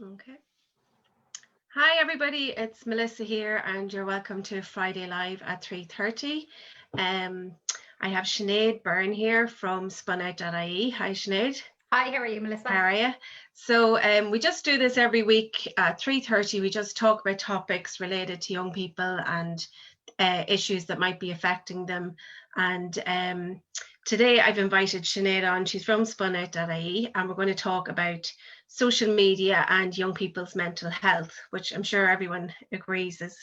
Okay. Hi everybody, it's Melissa here and you're welcome to Friday Live at 3:30. I have Sinead Byrne here from spunout.ie. Hi Sinead. Hi, how are you, Melissa? How are you? So we just do this every week at 3:30. We just talk about topics related to young people and issues that might be affecting them. And today I've invited Sinead on. She's from spunout.ie and we're going to talk about social media and young people's mental health, which I'm sure everyone agrees is,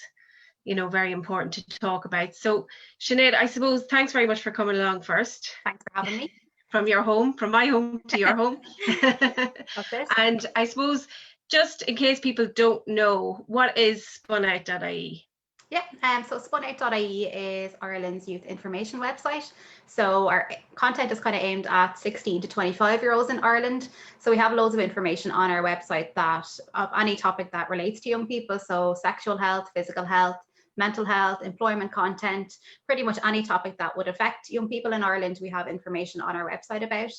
very important to talk about. So Sinead, I suppose, thanks very much for coming along first. Thanks for having me. From my home to your home. That's it. And I suppose, just in case people don't know, what is spunout.ie? Yeah, so spunout.ie is Ireland's youth information website. So our content is kind of aimed at 16 to 25-year-olds in Ireland. So we have loads of information on our website that of any topic that relates to young people. So sexual health, physical health, mental health, employment content, pretty much any topic that would affect young people in Ireland, we have information on our website about.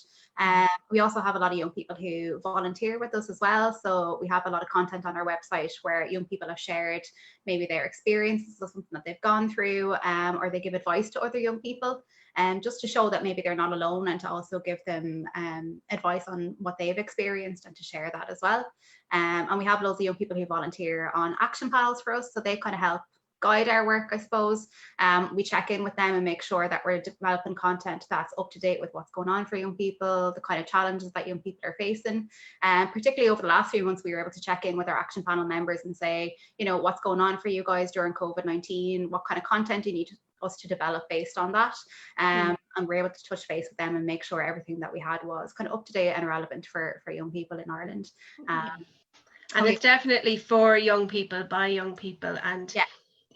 We also have a lot of young people who volunteer with us as well. So we have a lot of content on our website where young people have shared maybe their experiences of something that they've gone through, or they give advice to other young people. Just to show that maybe they're not alone, and to also give them advice on what they've experienced and to share that as well. And we have loads of young people who volunteer on action panels for us, so they kind of help guide our work, I suppose. We check in with them and make sure that we're developing content that's up to date with what's going on for young people, the kind of challenges that young people are facing. Particularly over the last few months, we were able to check in with our action panel members and say, what's going on for you guys during COVID-19? What kind of content do you need us to develop based on that? And we're able to touch base with them and make sure everything that we had was kind of up to date and relevant for young people in Ireland. And it's definitely for young people, by young people. And yeah.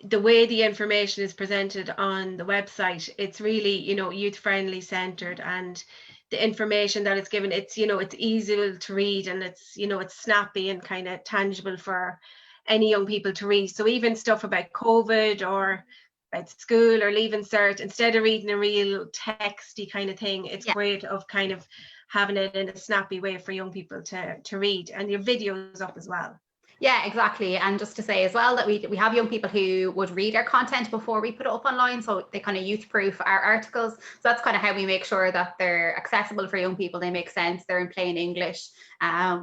The way the information is presented on the website, it's really, youth friendly centered, and the information that it's given, it's, it's easy to read, and it's, it's snappy and kind of tangible for any young people to read. So even stuff about COVID or about school or leaving cert, instead of reading a real texty kind of thing, it's great of kind of having it in a snappy way for young people to read. And your videos up as well. Yeah, exactly. And just to say as well that we have young people who would read our content before we put it up online, so they kind of youth-proof our articles. So that's kind of how we make sure that they're accessible for young people, they make sense, they're in plain English.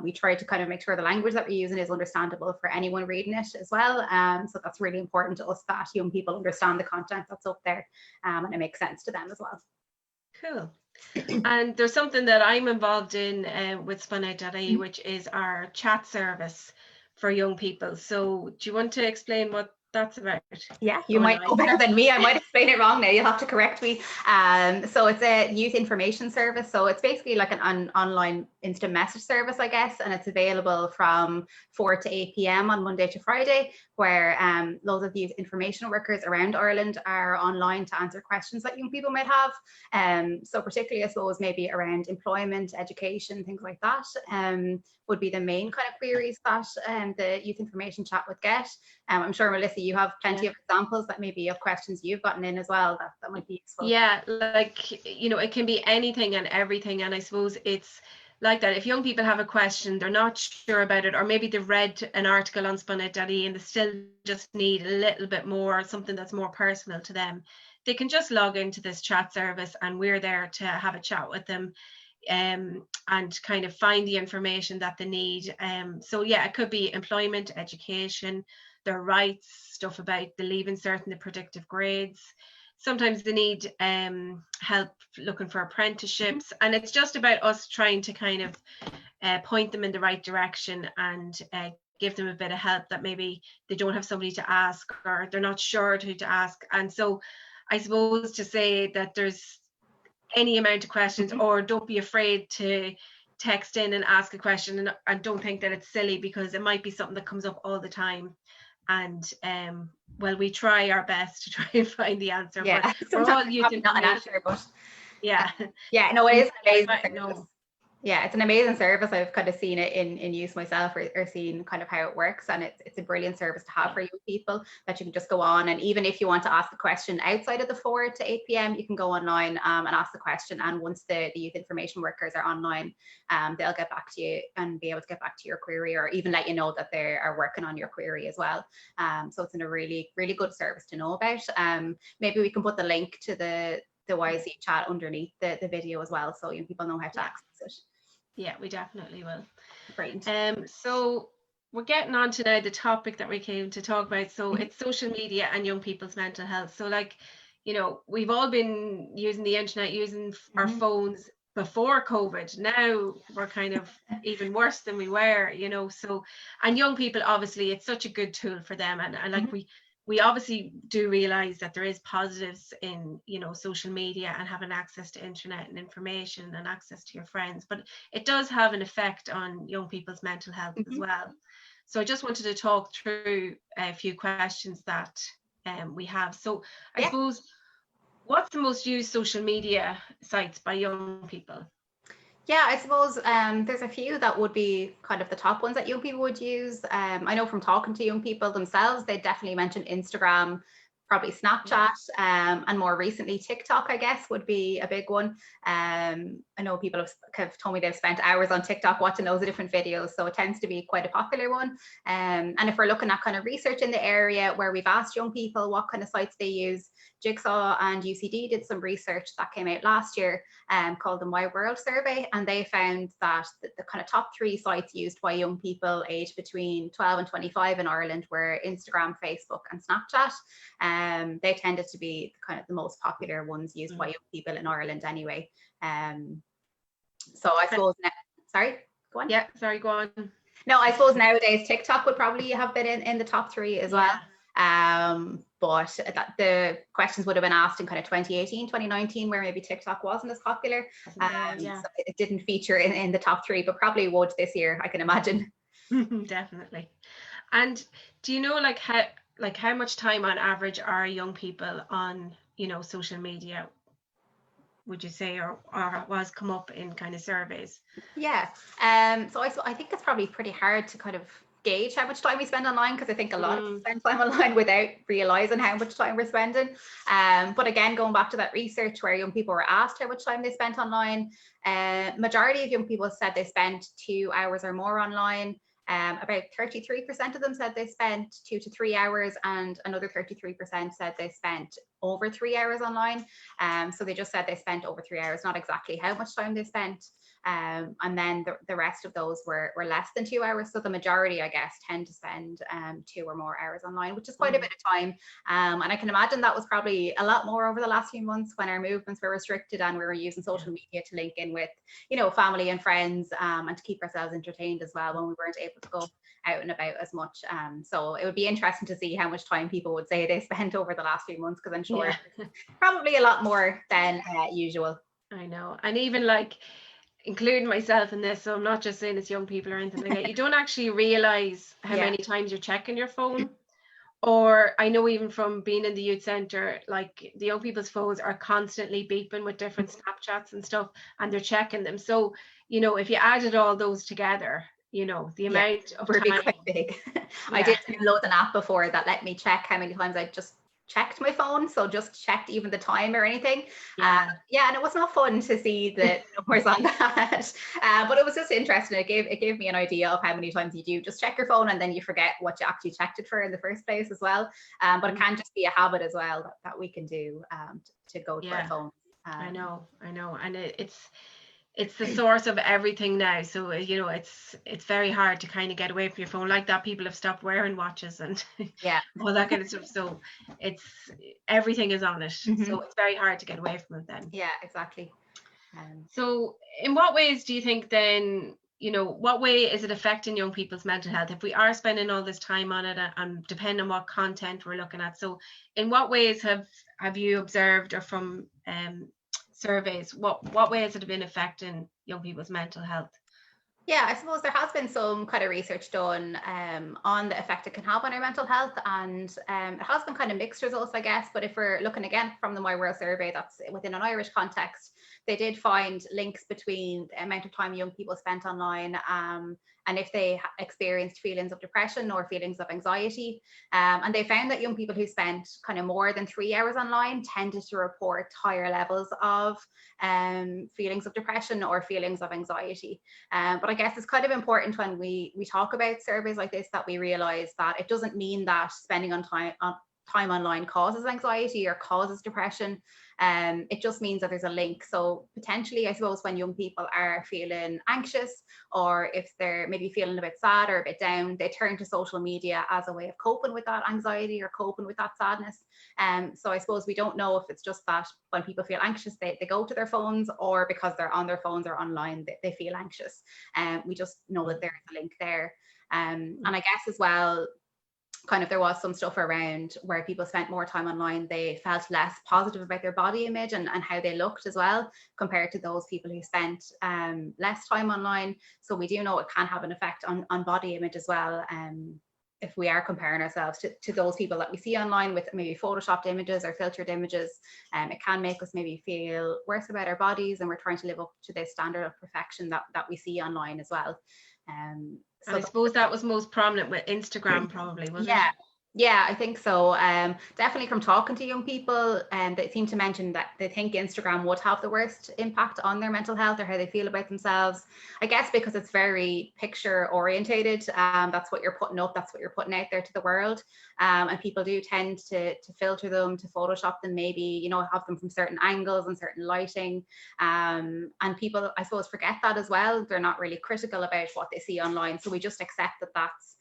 We try to kind of make sure the language that we're using is understandable for anyone reading it as well. So that's really important to us, that young people understand the content that's up there, and it makes sense to them as well. Cool. And there's something that I'm involved in with spunout.ie, which is our chat service for young people. So do you want to explain what that's about? Yeah, you might know better than me. I might explain it wrong now. You'll have to correct me. So it's a youth information service. So it's basically like an online instant message service, I guess, and it's available from 4 to 8 p.m. on Monday to Friday, where loads of youth information workers around Ireland are online to answer questions that young people might have. So particularly, I suppose, maybe around employment, education, things like that, would be the main kind of queries that the youth information chat would get. I'm sure, Melissa, you have plenty of examples that maybe of questions you've gotten in as well that might be useful. Yeah, like, it can be anything and everything. And I suppose it's like that. If young people have a question, they're not sure about it, or maybe they've read an article on spunout.ie and they still just need a little bit more, something that's more personal to them, they can just log into this chat service and we're there to have a chat with them. And kind of find the information that they need. So yeah, it could be employment, education, their rights, stuff about the leaving cert and the predictive grades. Sometimes they need help looking for apprenticeships, and it's just about us trying to kind of point them in the right direction and give them a bit of help that maybe they don't have somebody to ask, or they're not sure who to ask. And so I suppose to say that there's any amount of questions, or don't be afraid to text in and ask a question, and don't think that it's silly, because it might be something that comes up all the time. And well, we try our best to try and find the answer. Yeah, but we're all youth not an answer, but yeah, no, it is amazing. Yeah, it's an amazing service. I've kind of seen it in use myself, or seen kind of how it works, and it's a brilliant service to have for young people, that you can just go on, and even if you want to ask the question outside of the 4 to 8 p.m., you can go online and ask the question, and once the youth information workers are online, they'll get back to you and be able to get back to your query, or even let you know that they are working on your query as well. So it's a really, really good service to know about. Maybe we can put the link to the YC chat underneath the video as well, so young people know how to access it. Yeah, we definitely will. Brilliant. So we're getting on to now the topic that we came to talk about. So it's social media and young people's mental health. So like, you know, we've all been using the internet, using our phones before COVID. Now we're kind of even worse than we were, you know. So, and young people, obviously, it's such a good tool for them. And like we obviously do realize that there is positives in, you know, social media and having access to internet and information and access to your friends, but it does have an effect on young people's mental health as well. So I just wanted to talk through a few questions that we have. So I suppose, what's the most used social media sites by young people? Yeah, I suppose there's a few that would be kind of the top ones that young people would use. I know from talking to young people themselves, they definitely mentioned Instagram, probably Snapchat, and more recently TikTok, I guess, would be a big one. I know people have told me they've spent hours on TikTok watching loads of different videos, so it tends to be quite a popular one. And if we're looking at kind of research in the area where we've asked young people what kind of sites they use, Jigsaw and UCD did some research that came out last year called the My World survey, and they found that the kind of top 3 sites used by young people aged between 12 and 25 in Ireland were Instagram, Facebook and Snapchat. They tended to be kind of the most popular ones used by young people in Ireland anyway. So I suppose sorry, go on. Yeah, sorry, go on. No, I suppose nowadays TikTok would probably have been in the top 3 as well. But the questions would have been asked in kind of 2018, 2019, where maybe TikTok wasn't as popular. So it didn't feature in the top 3, but probably would this year, I can imagine. Definitely. And do you know like how much time on average are young people on, you know, social media, would you say, or was come up in kind of surveys? Yeah. So I think it's probably pretty hard to kind of gauge how much time we spend online, because I think a lot of us spend time online without realizing how much time we're spending. But again, going back to that research where young people were asked how much time they spent online, majority of young people said they spent 2 hours or more online. About 33% of them said they spent 2 to 3 hours, and another 33% said they spent over 3 hours online. So they just said they spent over 3 hours, not exactly how much time they spent. And then the rest of those were less than 2 hours. So the majority, I guess, tend to spend 2 or more hours online, which is quite a bit of time. And I can imagine that was probably a lot more over the last few months when our movements were restricted and we were using social media to link in with, you know, family and friends, and to keep ourselves entertained as well when we weren't able to go out and about as much. So it would be interesting to see how much time people would say they spent over the last few months, because I'm sure probably a lot more than usual. I know. And even like, including myself in this, so I'm not just saying it's young people or anything like that, you don't actually realize how many times you're checking your phone. Or I know even from being in the youth centre, like the young people's phones are constantly beeping with different Snapchats and stuff, and they're checking them. So, you know, if you added all those together, you know, the amount of time. Be quite big. I did download an app before that let me check how many times I just checked my phone, so just checked even the time or anything. And it was not fun to see the numbers on that, but it was just interesting. It gave me an idea of how many times you do just check your phone and then you forget what you actually checked it for in the first place as well. But it can just be a habit as well that we can do, to go to our phone. I know, and it's the source of everything now. So, you know, it's very hard to kind of get away from your phone like that. People have stopped wearing watches and all that kind of stuff. So everything is on it. So it's very hard to get away from it then. Yeah, exactly. So in what ways do you think then, you know, what way is it affecting young people's mental health if we are spending all this time on it, and depending on what content we're looking at? So in what ways have you observed, or from surveys, what way has it been affecting young people's mental health? Yeah, I suppose there has been some kind of research done on the effect it can have on our mental health, and it has been kind of mixed results, I guess. But if we're looking again from the My World survey, that's within an Irish context, they did find links between the amount of time young people spent online and if they experienced feelings of depression or feelings of anxiety. And they found that young people who spent kind of more than 3 hours online tended to report higher levels of feelings of depression or feelings of anxiety. But I guess it's kind of important when we talk about surveys like this that we realize that it doesn't mean that spending time online causes anxiety or causes depression. It just means that there's a link. So potentially, I suppose, when young people are feeling anxious, or if they're maybe feeling a bit sad or a bit down, they turn to social media as a way of coping with that anxiety or coping with that sadness. So I suppose we don't know if it's just that when people feel anxious, they go to their phones, or because they're on their phones or online, they feel anxious. We just know that there's a link there. And I guess as well, kind of there was some stuff around where people spent more time online, they felt less positive about their body image and how they looked as well, compared to those people who spent less time online. So we do know it can have an effect on body image as well. If we are comparing ourselves to those people that we see online with maybe photoshopped images or filtered images, it can make us maybe feel worse about our bodies, and we're trying to live up to this standard of perfection that we see online as well. So I suppose that was most prominent with Instagram, probably, wasn't it? Yeah, I think so. Definitely from talking to young people, they seem to mention that they think Instagram would have the worst impact on their mental health or how they feel about themselves. I guess because it's very picture orientated. That's what you're putting up, that's what you're putting out there to the world. And people do tend to filter them, to Photoshop them, maybe, have them from certain angles and certain lighting. And people, I suppose, forget that as well. They're not really critical about what they see online. So we just accept that that's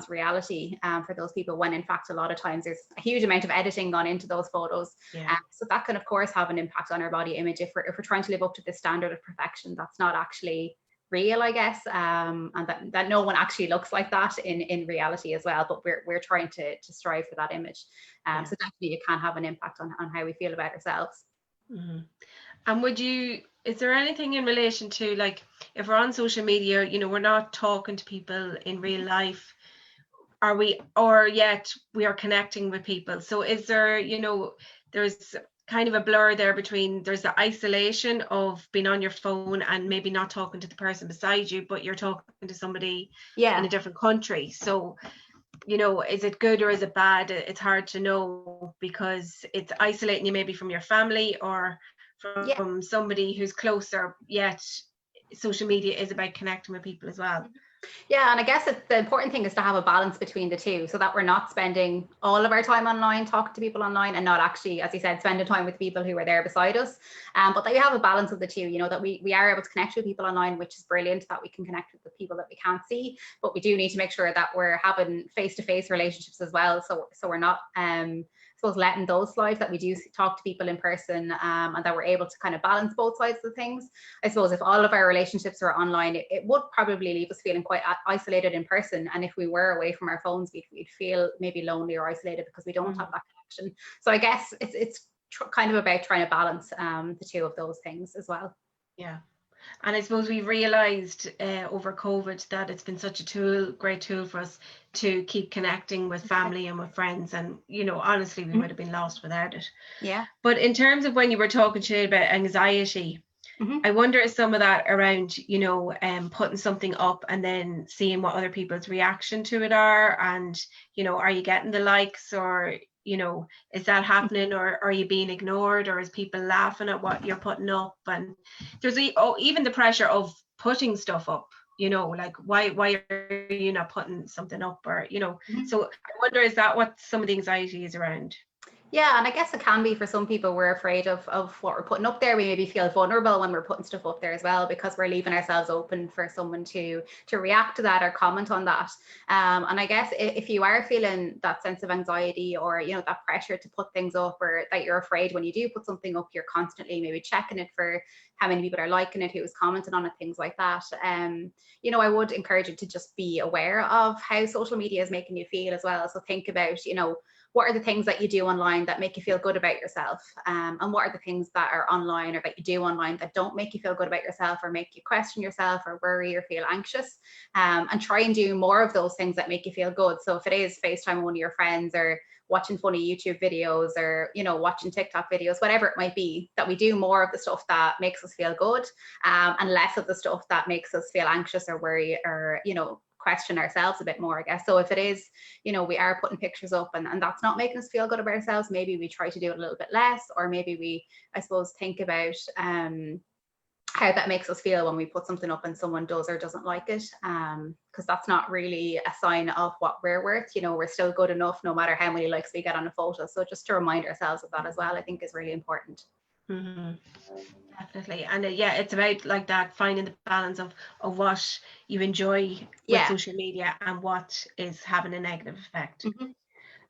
reality for those people, when in fact a lot of times there's a huge amount of editing gone into those photos. So that can of course have an impact on our body image if we're trying to live up to this standard of perfection that's not actually real, I guess, and that no one actually looks like that in reality as well, but we're trying to strive for that image. So definitely it can have an impact on how we feel about ourselves. Mm-hmm. And is there anything in relation to, like, if we're on social media, we're not talking to people in real life, or yet we are connecting with people? So is there, there's kind of a blur there between, there's the isolation of being on your phone and maybe not talking to the person beside you, but you're talking to somebody in a different country. So, is it good or is it bad? It's hard to know, because it's isolating you maybe from your family or from somebody who's closer, yet social media is about connecting with people as well. Yeah, and I guess the important thing is to have a balance between the two, so that we're not spending all of our time online talking to people online and not actually, as you said, spending time with people who are there beside us. But that you have a balance of the two, that we are able to connect with people online, which is brilliant, that we can connect with the people that we can't see, but we do need to make sure that we're having face-to-face relationships as well. So we're not suppose letting those slide, that we do talk to people in person, and that we're able to kind of balance both sides of things. I suppose if all of our relationships are online, it would probably leave us feeling quite isolated in person, and if we were away from our phones, we'd feel maybe lonely or isolated because we don't have that connection. So I guess it's kind of about trying to balance the two of those things as well. Yeah. And I suppose we realised over COVID that it's been such a great tool for us to keep connecting with family and with friends. And, honestly, we would have been lost without it. Yeah. But in terms of when you were talking to about anxiety, I wonder if some of that around, putting something up and then seeing what other people's reaction to it are. And, are you getting the likes, or, is that happening, or are you being ignored, or is people laughing at what you're putting up? And there's even the pressure of putting stuff up, like why are you not putting something up, or, so I wonder, is that what some of the anxiety is around? Yeah, and I guess it can be for some people. We're afraid of what we're putting up there. We maybe feel vulnerable when we're putting stuff up there as well, because we're leaving ourselves open for someone to react to that or comment on that. And I guess if you are feeling that sense of anxiety, or that pressure to put things up, or that you're afraid when you do put something up, you're constantly maybe checking it for how many people are liking it, who's commenting on it, things like that. I would encourage you to just be aware of how social media is making you feel as well. So think about, what are the things that you do online that make you feel good about yourself? And what are the things that are online or that you do online that don't make you feel good about yourself or make you question yourself or worry or feel anxious? And try and do more of those things that make you feel good. So if it is FaceTime one of your friends or watching funny YouTube videos or, you know, watching TikTok videos, whatever it might be, that we do more of the stuff that makes us feel good, and less of the stuff that makes us feel anxious or worry or, you know, question ourselves a bit more, I guess. So if it is, you know, we are putting pictures up and that's not making us feel good about ourselves, maybe we try to do it a little bit less, or maybe we, I suppose, think about how that makes us feel when we put something up and someone does or doesn't like it, because that's not really a sign of what we're worth. You know, we're still good enough no matter how many likes we get on a photo. So just to remind ourselves of that as well, I think is really important. Mm-hmm. Definitely. And yeah, it's about like that, finding the balance of what you enjoy with social media and what is having a negative effect. Mm-hmm.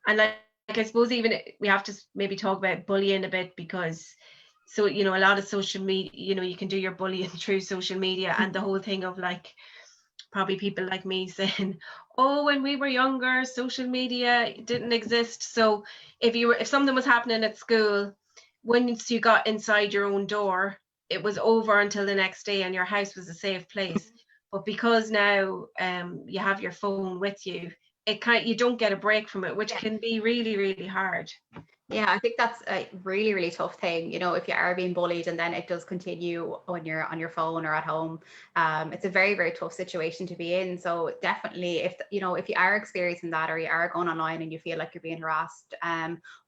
And like I suppose even we have to maybe talk about bullying a bit, because so, you know, a lot of social media, you know, you can do your bullying through social media, and the whole thing of like probably people like me saying, oh, when we were younger, social media didn't exist. So if something was happening at school, once you got inside your own door, it was over until the next day and your house was a safe place. But because now you have your phone with you, you don't get a break from it, which can be really, really hard. Yeah, I think that's a really, really tough thing. You know, if you are being bullied and then it does continue when you're on your phone or at home, it's a very, very tough situation to be in. So definitely, if you know, if you are experiencing that, or you are going online and you feel like you're being harassed,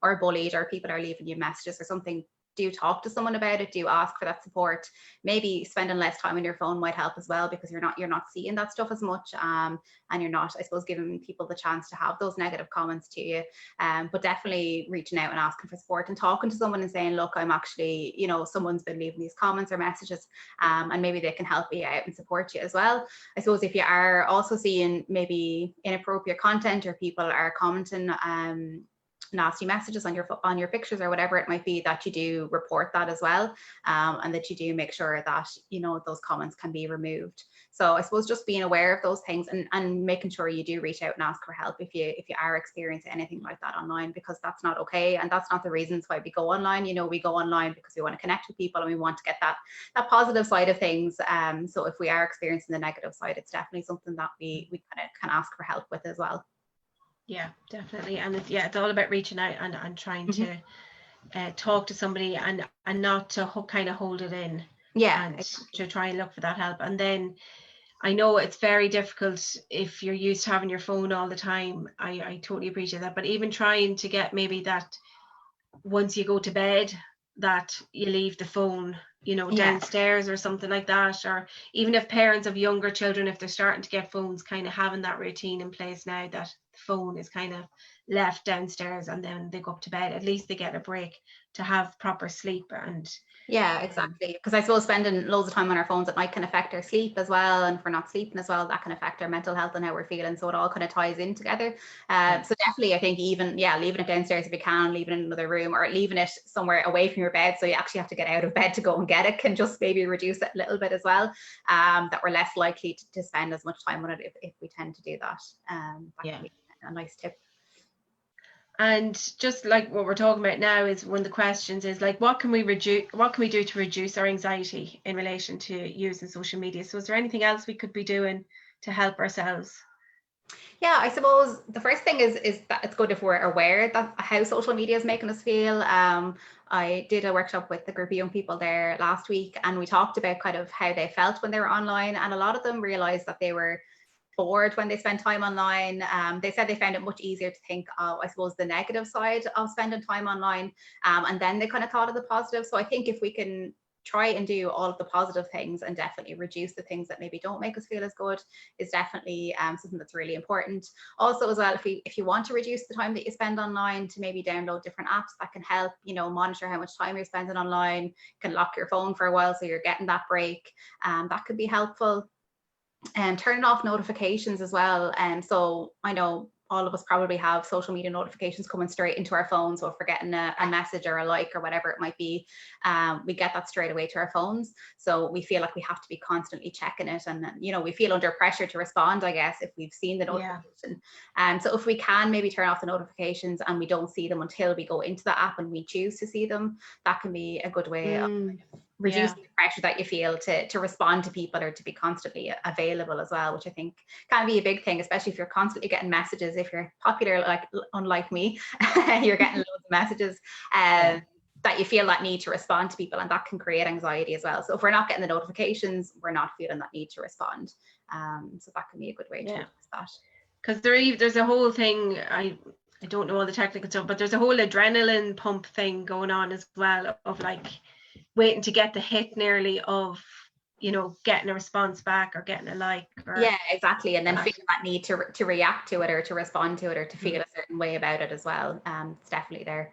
or bullied, or people are leaving you messages or something, do talk to someone about it. Do ask for that support. Maybe spending less time on your phone might help as well, because you're not seeing that stuff as much, and you're not, I suppose, giving people the chance to have those negative comments to you. But definitely reaching out and asking for support and talking to someone and saying, look, I'm actually, you know, someone's been leaving these comments or messages, and maybe they can help you out and support you as well. I suppose if you are also seeing maybe inappropriate content, or people are commenting nasty messages on your pictures or whatever it might be, that you do report that as well, and that you do make sure that, you know, those comments can be removed. So I suppose just being aware of those things, and making sure you do reach out and ask for help if you are experiencing anything like that online, because that's not okay, and that's not the reasons why we go online. You know, we go online because we want to connect with people and we want to get that positive side of things. So if we are experiencing the negative side, it's definitely something that we kind of can ask for help with as well. Yeah, definitely. And it's all about reaching out and trying to talk to somebody, and not to kind of hold it in. Yeah, and exactly. to try and look for that help. And then I know it's very difficult if you're used to having your phone all the time. I totally appreciate that. But even trying to get maybe that once you go to bed, that you leave the phone, you know, downstairs or something like that. Or even if parents of younger children, if they're starting to get phones, kind of having that routine in place now, that the phone is kind of left downstairs and then they go up to bed, at least they get a break to have proper sleep. And yeah, exactly. Because I suppose spending loads of time on our phones at night can affect our sleep as well. And if we're not sleeping as well, that can affect our mental health and how we're feeling. So it all kind of ties in together. So definitely, I think even, leaving it downstairs if you can, leaving it in another room, or leaving it somewhere away from your bed, so you actually have to get out of bed to go and get it, can just maybe reduce it a little bit as well. That we're less likely to spend as much time on it if we tend to do that. That can be a nice tip. And just like what we're talking about now, is one of the questions is like, what can we do to reduce our anxiety in relation to using social media? So is there anything else we could be doing to help ourselves? Yeah, I suppose the first thing is that it's good if we're aware that how social media is making us feel. I did a workshop with a group of young people there last week, and we talked about kind of how they felt when they were online, and a lot of them realized that they were bored when they spend time online. They said they found it much easier to think of, I suppose, the negative side of spending time online, and then they kind of thought of the positive. So I think if we can try and do all of the positive things and definitely reduce the things that maybe don't make us feel as good, is definitely something that's really important. Also as well, if you want to reduce the time that you spend online, to maybe download different apps that can help, you know, monitor how much time you're spending online. You can lock your phone for a while so you're getting that break. That could be helpful. And turning off notifications as well. And so I know all of us probably have social media notifications coming straight into our phones. So if we're getting a message or a like or whatever it might be, we get that straight away to our phones. So we feel like we have to be constantly checking it. And, you know, we feel under pressure to respond, I guess, if we've seen the notification. So if we can maybe turn off the notifications and we don't see them until we go into the app and we choose to see them, that can be a good way of reducing the pressure that you feel to respond to people or to be constantly available as well, which I think can be a big thing, especially if you're constantly getting messages. If you're popular, like unlike me, you're getting loads of messages that you feel that need to respond to people, and that can create anxiety as well. So if we're not getting the notifications, we're not feeling that need to respond. So that can be a good way to reduce that. Because there's a whole thing, I don't know all the technical stuff, but there's a whole adrenaline pump thing going on as well, of like waiting to get the hit nearly of, you know, getting a response back or getting a like. Yeah, exactly. And then feeling that need to react to it or to respond to it or to feel a certain way about it as well. It's definitely there.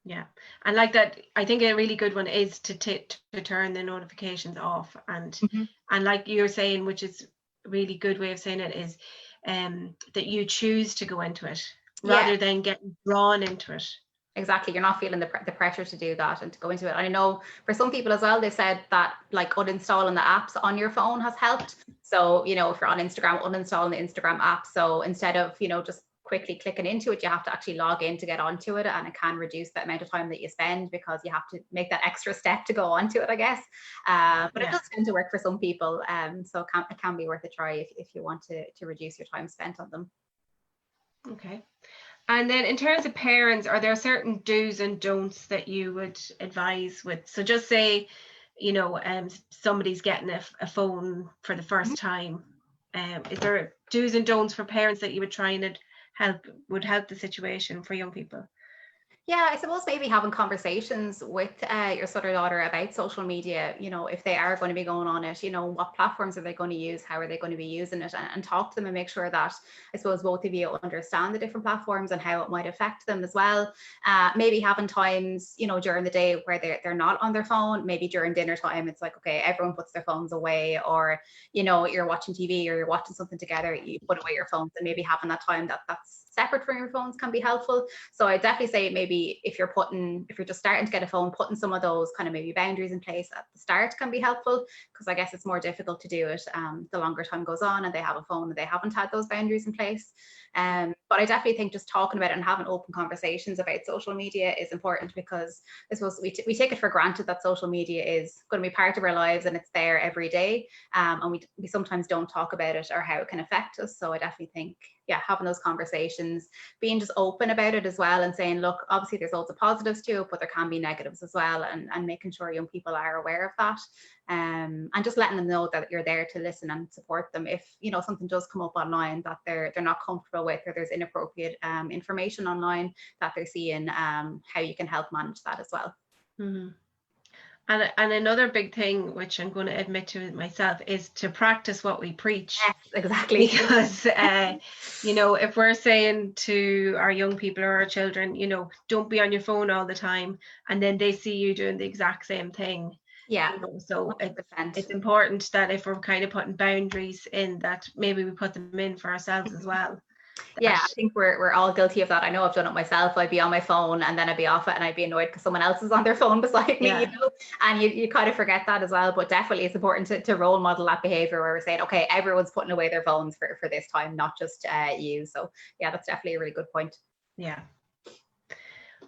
Yeah, and like that, I think a really good one is to turn the notifications off, and like you're saying, which is a really good way of saying it, is that you choose to go into it rather than getting drawn into it. Exactly. You're not feeling the pressure to do that and to go into it. And I know for some people as well, they said that like uninstalling the apps on your phone has helped. So, you know, if you're on Instagram, uninstalling the Instagram app. So instead of, you know, just quickly clicking into it, you have to actually log in to get onto it, and it can reduce the amount of time that you spend because you have to make that extra step to go onto it, I guess. But it does tend to work for some people. So it can be worth a try if you want to reduce your time spent on them. Okay. And then in terms of parents, are there certain do's and don'ts that you would advise with? So just say, you know, somebody's getting a phone for the first time. Is there do's and don'ts for parents that you would try and help the situation for young people? Yeah, I suppose maybe having conversations with your son or daughter about social media, you know, if they are going to be going on it, you know, what platforms are they going to use? How are they going to be using it? And talk to them and make sure that, I suppose, both of you understand the different platforms and how it might affect them as well. Maybe having times, you know, during the day where they're not on their phone, maybe during dinner time, it's like, okay, everyone puts their phones away, or, you know, you're watching TV or you're watching something together, you put away your phones, and maybe having that time that's separate from your phones can be helpful. So I definitely say maybe if you're just starting to get a phone, putting some of those kind of maybe boundaries in place at the start can be helpful, because I guess it's more difficult to do it the longer time goes on and they have a phone and they haven't had those boundaries in place. But I definitely think just talking about it and having open conversations about social media is important, because I suppose we take it for granted that social media is going to be part of our lives and it's there every day. And we sometimes don't talk about it or how it can affect us. So I definitely think, having those conversations, being just open about it as well, and saying, look, obviously there's loads of positives to it, but there can be negatives as well, and making sure young people are aware of that, and just letting them know that you're there to listen and support them if, you know, something does come up online that they're not comfortable with, or there's inappropriate information online that they're seeing, how you can help manage that as well. Mm-hmm. And another big thing, which I'm going to admit to myself, is to practice what we preach. Yes, exactly. Because, you know, if we're saying to our young people or our children, you know, don't be on your phone all the time, and then they see you doing the exact same thing. Yeah. You know, so 100%. it's important that if we're kind of putting boundaries in, that maybe we put them in for ourselves as well. Yeah, I think we're all guilty of that. I know I've done it myself. I'd be on my phone and then I'd be off it and I'd be annoyed because someone else is on their phone beside me, you know, and you kind of forget that as well. But definitely it's important to role model that behavior where we're saying, okay, everyone's putting away their phones for this time, not just you. So yeah, that's definitely a really good point. Yeah.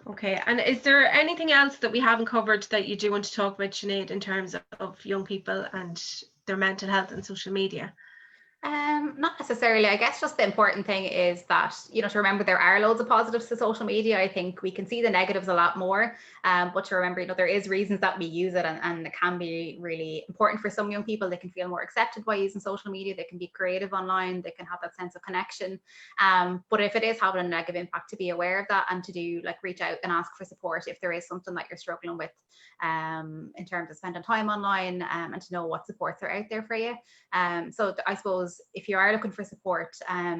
Okay, and is there anything else that we haven't covered that you do want to talk about, Sinead, in terms of young people and their mental health and social media? Not necessarily. I guess just the important thing is that, you know, to remember there are loads of positives to social media. I think we can see the negatives a lot more, but to remember, you know, there is reasons that we use it, and it can be really important for some young people. They can feel more accepted by using social media. They can be creative online. They can have that sense of connection. But if it is having a negative impact, to be aware of that and to reach out and ask for support if there is something that you're struggling with in terms of spending time online, and to know what supports are out there for you. So I suppose suppose if you are looking for support,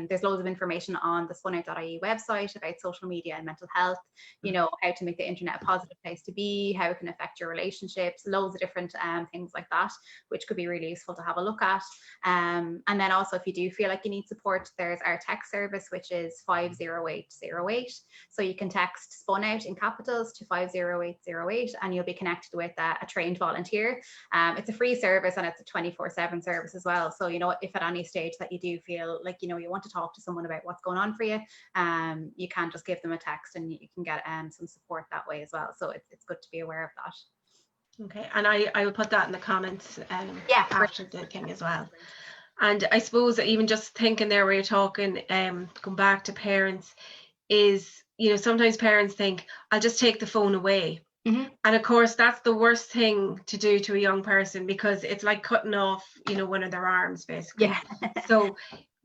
there's loads of information on the spunout.ie website about social media and mental health, you know, how to make the internet a positive place to be, how it can affect your relationships, loads of different things like that, which could be really useful to have a look at. And then also, if you do feel like you need support, there's our text service, which is 50808. So you can text Spunout in capitals to 50808 and you'll be connected with a trained volunteer. It's a free service and it's a 24/7 service as well. So, you know, if at any stage that you do feel like, you know, you want to talk to someone about what's going on for you, you can just give them a text and you can get some support that way as well. So it's good to be aware of that. Okay, and I will put that in the comments Yeah, after the thing as well. And I suppose even just thinking there where you're talking, going back to parents, is, you know, sometimes parents think, I'll just take the phone away. Mm-hmm. And of course, that's the worst thing to do to a young person, because it's like cutting off, you know, one of their arms, basically. Yeah. So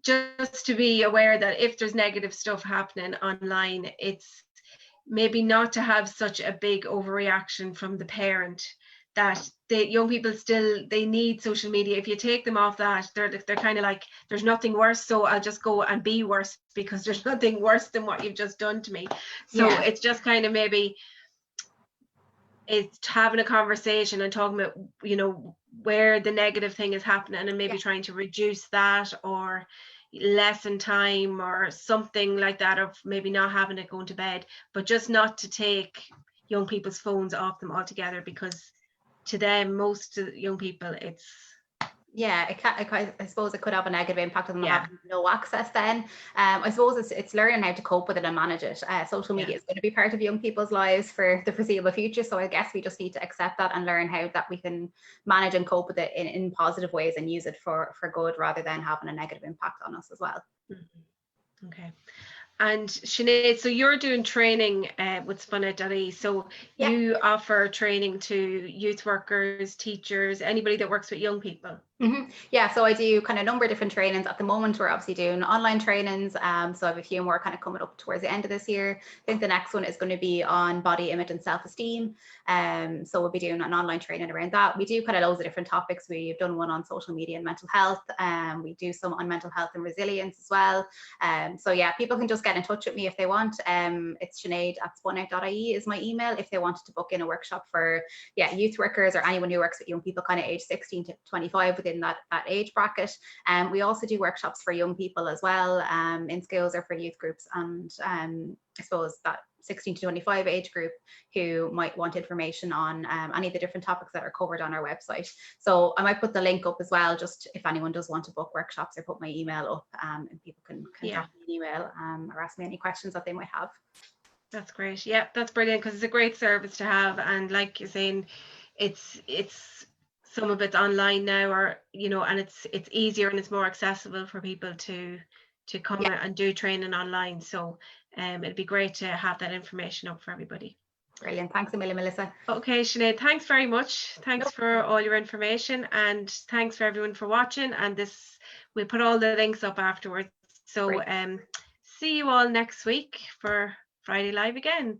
just to be aware that if there's negative stuff happening online, it's maybe not to have such a big overreaction from the parent, that the young people still, they need social media. If you take them off that, they're kind of like, there's nothing worse, so I'll just go and be worse, because there's nothing worse than what you've just done to me. So Yeah. it's just kind of maybe it's having a conversation and talking about, you know, where the negative thing is happening, and maybe trying to reduce that or lessen time or something like that, or maybe not having it going to bed, but just not to take young people's phones off them altogether, because to them, most young people, it's I suppose it could have a negative impact on them having no access then. I suppose it's learning how to cope with it and manage it. Social media is going to be part of young people's lives for the foreseeable future. So I guess we just need to accept that and learn how that we can manage and cope with it in positive ways and use it for good, rather than having a negative impact on us as well. Mm-hmm. Okay. And Sinead, so you're doing training with spunout.ie. So you offer training to youth workers, teachers, anybody that works with young people. Mm-hmm. Yeah, so I do kind of a number of different trainings. At the moment, we're obviously doing online trainings. So I have a few more kind of coming up towards the end of this year. I think the next one is going to be on body image and self-esteem. So we'll be doing an online training around that. We do kind of loads of different topics. We've done one on social media and mental health. We do some on mental health and resilience as well. So yeah, people can just get in touch with me if they want. It's Sinead@spunout.ie is my email if they wanted to book in a workshop for youth workers or anyone who works with young people kind of age 16 to 25 within that age bracket. We also do workshops for young people as well, in schools or for youth groups, and I suppose that 16 to 25 age group who might want information on any of the different topics that are covered on our website. So I might put the link up as well, just if anyone does want to book workshops, or put my email up, and people can drop me an email or ask me any questions that they might have. That's great. Yeah, that's brilliant, because it's a great service to have. And like you're saying, it's some of it's online now, or you know, and it's easier and it's more accessible for people to come and do training online. So it'd be great to have that information up for everybody. Brilliant. Thanks a million, Melissa. Okay, Sinead, thanks very much. Thanks for all your information, and thanks for everyone for watching. And we'll put all the links up afterwards. So see you all next week for Friday Live again.